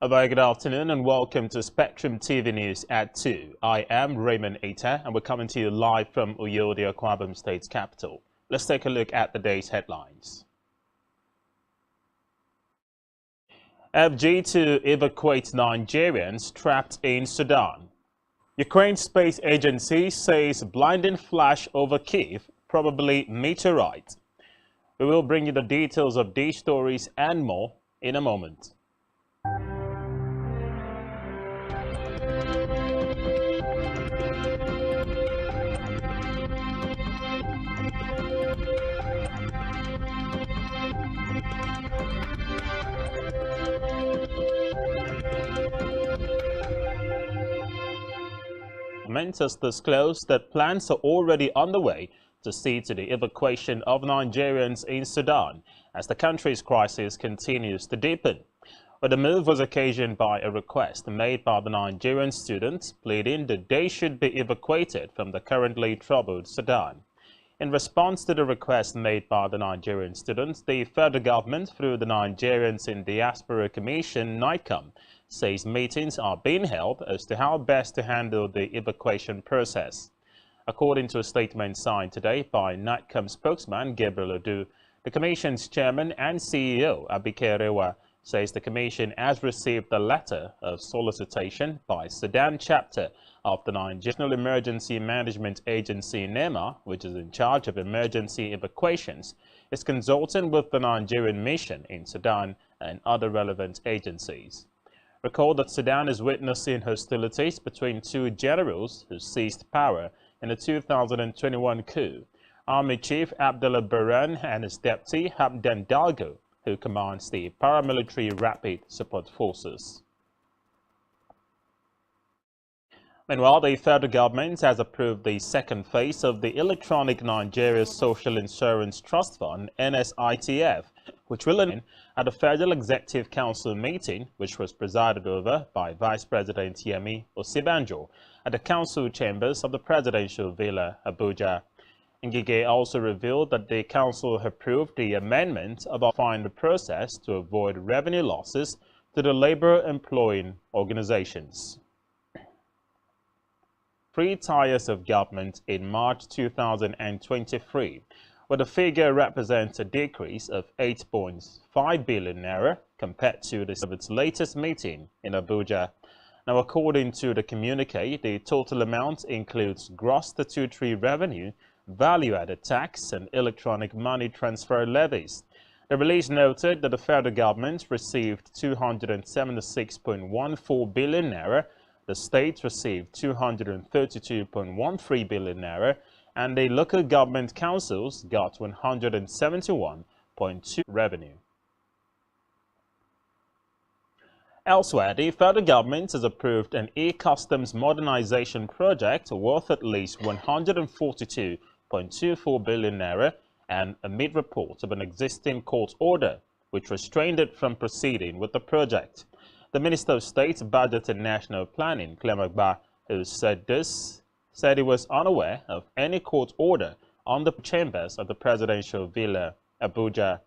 A very good afternoon and welcome to Spectrum TV News at 2. I am Raymond Ita and we're coming to you live from Uyo, the Akwa Ibom State's capital. Let's take a look at the day's headlines. FG to evacuate Nigerians trapped in Sudan. Ukraine Space Agency says blinding flash over Kyiv, probably meteorite. We will bring you the details of these stories and more in a moment. Government has disclosed that plans are already underway to see to the evacuation of Nigerians in Sudan as the country's crisis continues to deepen. But the move was occasioned by a request made by the Nigerian students pleading that they should be evacuated from the currently troubled Sudan. In response to the request made by the Nigerian students, the federal government, through the Nigerians in Diaspora Commission, NICOM, says meetings are being held as to how best to handle the evacuation process. According to a statement signed today by NICOM spokesman Gabriel Odu, the Commission's chairman and CEO, Abike Rewa, says the Commission has received a letter of solicitation by Sudan chapter of the National Emergency Management Agency NEMA, which is in charge of emergency evacuations, is consulting with the Nigerian mission in Sudan and other relevant agencies. Recall that Sudan is witnessing hostilities between two generals who seized power in the 2021 coup, Army Chief Abdullah Burhan and his deputy Hamdan Dagalo, who commands the paramilitary Rapid Support Forces. Meanwhile, the federal government has approved the second phase of the Electronic Nigeria Social Insurance Trust Fund, NSITF, which will end at the Federal Executive Council meeting, which was presided over by Vice President Yemi Osibanjo at the Council Chambers of the Presidential Villa, Abuja. Ngige also revealed that the Council approved the amendment about the process to avoid revenue losses to the labor-employing organizations. 3 tiers of government in March 2023, where the figure represents a decrease of 8.5 billion naira compared to its latest meeting in Abuja. Now, according to the communique, the total amount includes gross statutory revenue, value-added tax, and electronic money transfer levies. The release noted that the federal government received 276.14 billion naira, the state received 232.13 billion naira, and the local government councils got 171.2 revenue. Elsewhere, the federal government has approved an e-customs modernization project worth at least 142.24 billion naira and a mid-report of an existing court order which restrained it from proceeding with the project. The Minister of State, Budget and National Planning, Clem Agba, who said he was unaware of any court order on the chambers of the Presidential Villa, Abuja.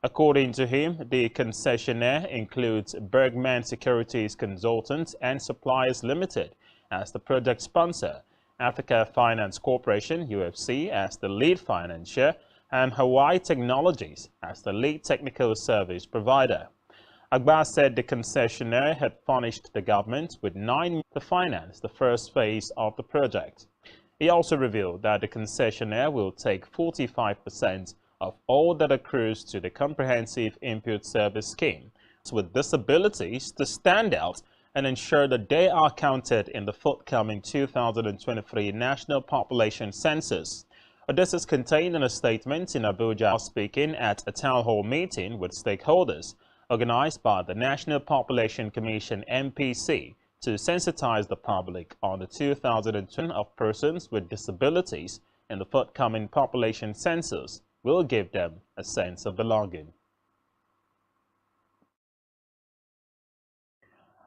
According to him, the concessionaire includes Bergman Securities Consultants and Suppliers Limited as the project sponsor, Africa Finance Corporation, UFC, as the lead financier, and Hawaii Technologies as the lead technical service provider. Agba said the concessionaire had furnished the government with $9 million to finance the first phase of the project. He also revealed that the concessionaire will take 45% of all that accrues to the Comprehensive Input Service Scheme with disabilities to stand out and ensure that they are counted in the forthcoming 2023 National Population Census. This is contained in a statement in Abuja speaking at a town hall meeting with stakeholders organized by the National Population Commission (NPC) to sensitize the public on the 2020 of persons with disabilities in the forthcoming population census will give them a sense of belonging.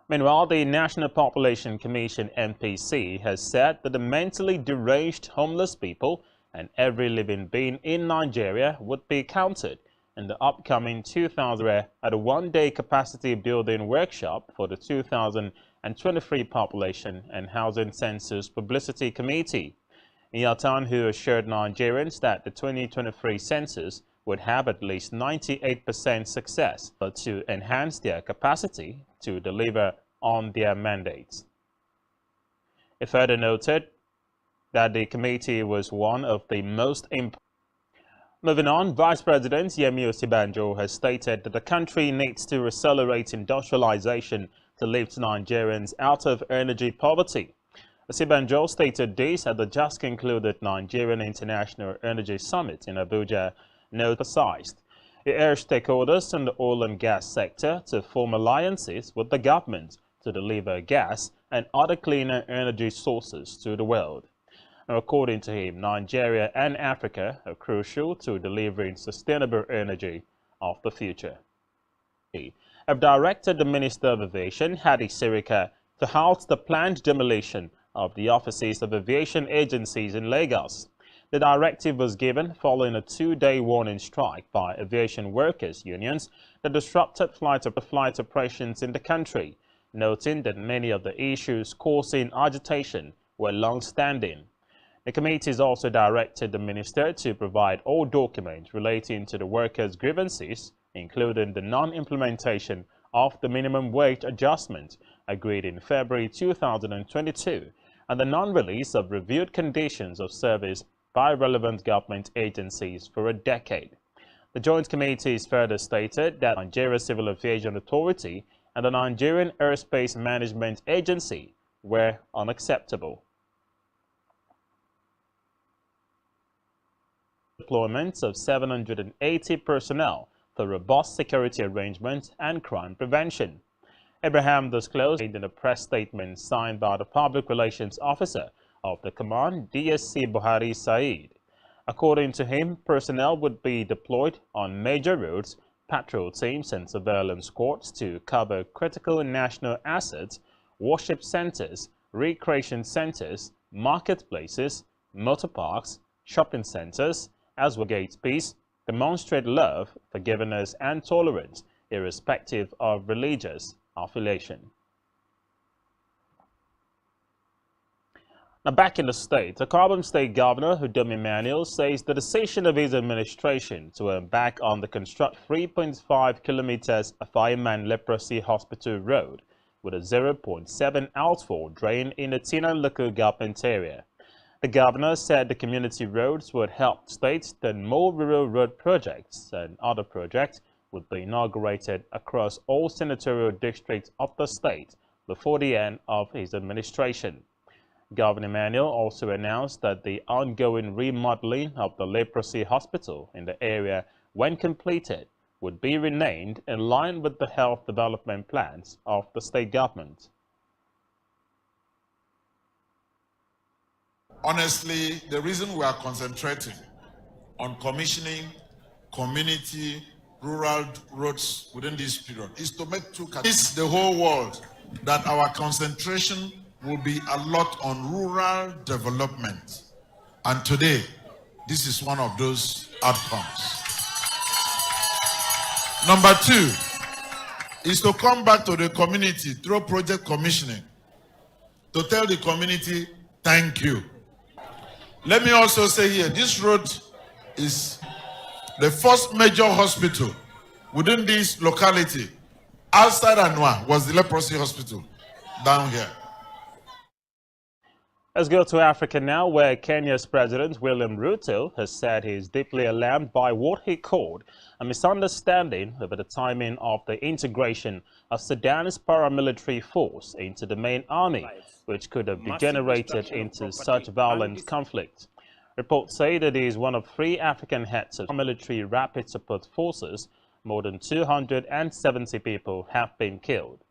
Meanwhile, the National Population Commission (NPC) has said that the mentally deranged homeless people and every living being in Nigeria would be counted in the upcoming 2000 at a one-day capacity building workshop for the 2023 Population and Housing Census Publicity Committee. Netanyahu assured Nigerians that the 2023 census would have at least 98% success to enhance their capacity to deliver on their mandates. He further noted that the committee was one of the most important. Moving on, Vice President Yemi Osibanjo has stated that the country needs to accelerate industrialization to lift Nigerians out of energy poverty. Osibanjo stated this at the just concluded Nigerian International Energy Summit in Abuja, emphasized. He urged stakeholders in the oil and gas sector to form alliances with the government to deliver gas and other cleaner energy sources to the world. According to him, Nigeria and Africa are crucial to delivering sustainable energy of the future. He have directed the Minister of Aviation, Hadi Sirika, to halt the planned demolition of the offices of aviation agencies in Lagos. The directive was given following a two-day warning strike by aviation workers' unions that disrupted flight operations in the country, noting that many of the issues causing agitation were long-standing. The committee has also directed the minister to provide all documents relating to the workers' grievances, including the non-implementation of the minimum wage adjustment agreed in February 2022 and the non-release of reviewed conditions of service by relevant government agencies for a decade. The Joint Committees further stated that Nigeria Civil Aviation Authority and the Nigerian Airspace Management Agency were unacceptable. Deployment of 780 personnel for robust security arrangements and crime prevention. Abraham disclosed in a press statement signed by the Public Relations Officer of the command, DSC Buhari Said. According to him, personnel would be deployed on major roads, patrol teams and surveillance squads to cover critical national assets, worship centers, recreation centers, marketplaces, motor parks, shopping centers, as well as peace, demonstrate love, forgiveness and tolerance, irrespective of religious affiliation. Now back in the state, the Carbon State Governor, Udom Emmanuel, says the decision of his administration to embark on the construct 3.5 kilometers of Fireman Leprosy Hospital Road with a 0.7 outfall drain in the Tinan local government area. The governor said the community roads would help states that more rural road projects and other projects would be inaugurated across all senatorial districts of the state before the end of his administration. Governor Emmanuel also announced that the ongoing remodeling of the leprosy hospital in the area, when completed, would be renamed in line with the health development plans of the state government. Honestly, the reason we are concentrating on commissioning community rural roads within this period is to make the whole world that our concentration will be a lot on rural development. And today, this is one of those outcomes. Number two is to come back to the community through project commissioning to tell the community, thank you. Let me also say here, this road is the first major hospital within this locality. Outside Anua was the leprosy hospital down here. Let's go to Africa now, where Kenya's President William Ruto has said he is deeply alarmed by what he called a misunderstanding over the timing of the integration of Sudan's paramilitary force into the main army, which could have degenerated into such violent conflict. Reports say that he is one of 3 African heads of paramilitary rapid support forces. More than 270 people have been killed.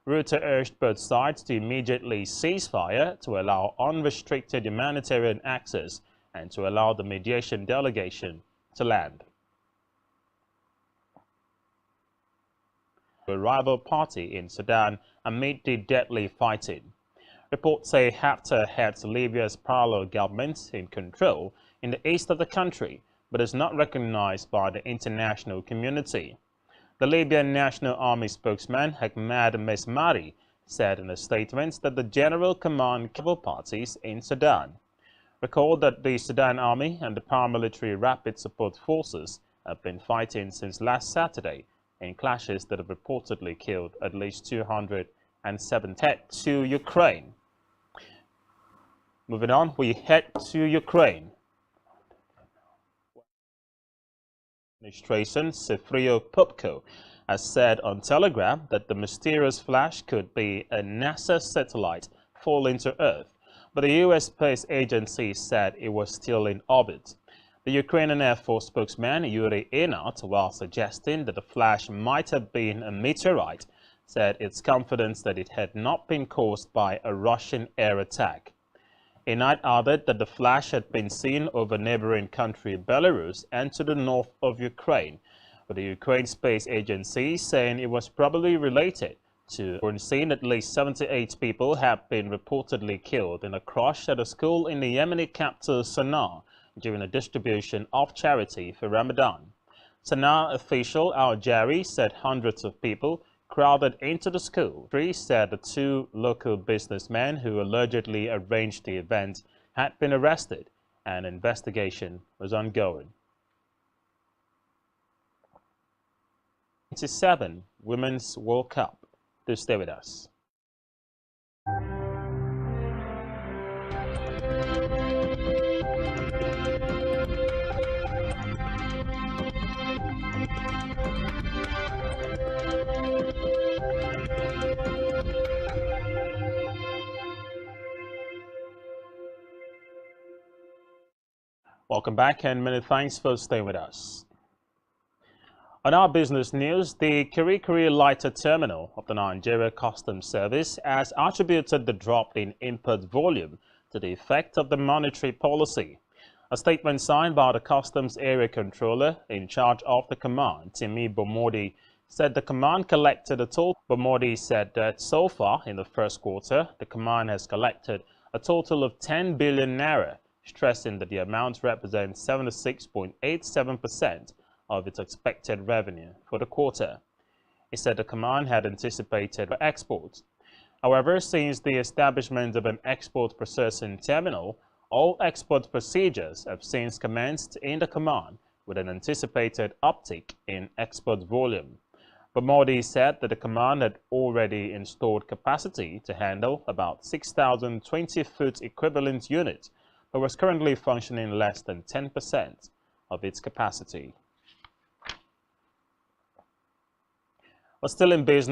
Ruto urged both sides to immediately cease fire to allow unrestricted humanitarian access and to allow the mediation delegation to land. A rival party in Sudan amid the deadly fighting. Reports say Haftar heads Libya's parallel government in control in the east of the country, but is not recognized by the international community. The Libyan National Army spokesman Ahmad Mesmari said in a statement that the General Command civil parties in Sudan. Recall that the Sudan Army and the paramilitary Rapid Support Forces have been fighting since last Saturday in clashes that have reportedly killed at least 207 to Ukraine. Moving on, we head to Ukraine. Administration Sefrio Popko has said on Telegram that the mysterious flash could be a NASA satellite falling to Earth, but the U.S. space agency said it was still in orbit. The Ukrainian Air Force spokesman Yuri Inat, while suggesting that the flash might have been a meteorite, said it's confident that it had not been caused by a Russian air attack. Inat added that the flash had been seen over neighboring country Belarus and to the north of Ukraine, with the Ukraine Space Agency saying it was probably related to seen at least 78 people have been reportedly killed in a crash at a school in the Yemeni capital Sana'a during a distribution of charity for Ramadan. Sana'a official Al-Jari said hundreds of people crowded into the school. Three said the two local businessmen who allegedly arranged the event had been arrested and investigation was ongoing. 27 Women's World Cup. Do stay with us. Welcome back and many thanks for staying with us. On our business news, the Kirikiri Lighter Terminal of the Nigeria Customs Service has attributed the drop in import volume to the effect of the monetary policy. A statement signed by the Customs Area Controller in charge of the command, Timi Bomodi, said the command collected a total. Bomodi said that so far in the first quarter, the command has collected a total of 10 billion naira, stressing that the amount represents 76.87% of its expected revenue for the quarter. He said the command had anticipated exports. However, since the establishment of an export processing terminal, all export procedures have since commenced in the command with an anticipated uptick in export volume. But Modi said that the command had already installed capacity to handle about 6,000 20-foot equivalent units, but was currently functioning less than 10% of its capacity. Still in business.